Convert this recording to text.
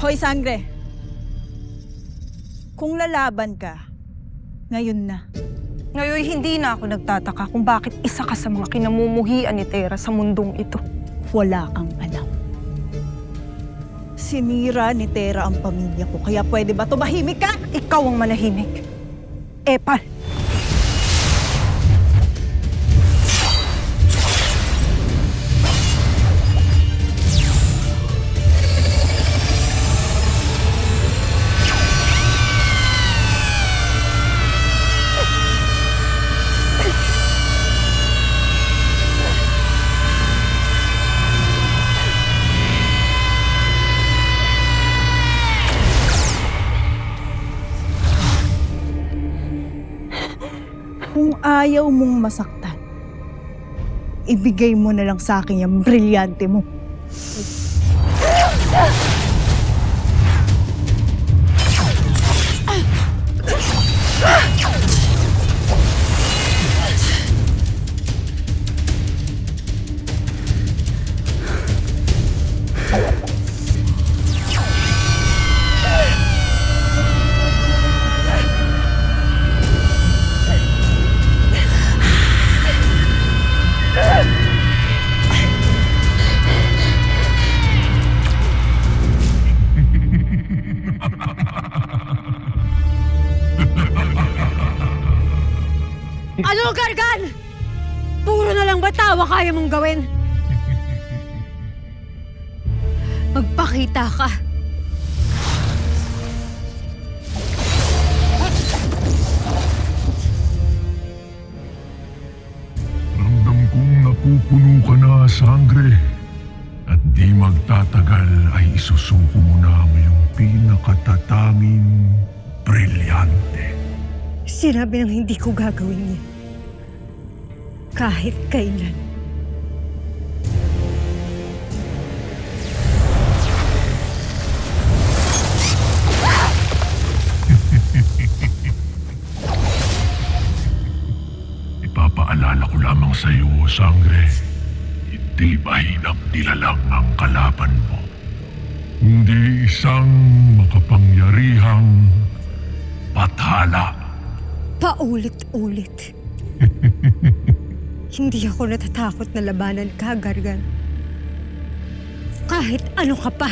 Hoy, Sangre! Kung lalaban ka, ngayon na. Ngayon, hindi na ako nagtataka kung bakit isa ka sa mga kinamumuhian ni Tera sa mundong ito. Wala kang alam. Sinira ni Tera ang pamilya ko, kaya pwede ba tumahimik ka? Ikaw ang manahimik. Epal! Kung ayaw mong masaktan, ibigay mo na lang sa akin yung brilyante mo. Ano, Gargan? Puro na lang ba tawa kaya mong gawin? Magpakita ka. Ramdam kong napupuno ka na, Sangre. At di magtatagal ay isusuko mo na ang iyong pinakatatanging brilyante. Sinabi nang hindi ko gagawin yan. Kahit kailan. Ipapaalala ko lamang sa iyo, Sangre. Hindi mahinang nilalang ang kalaban mo. Hindi isang makapangyarihang pathala. Paulit-ulit. Hindi ako natatakot na labanan ka, Gargan. Kahit ano ka pa.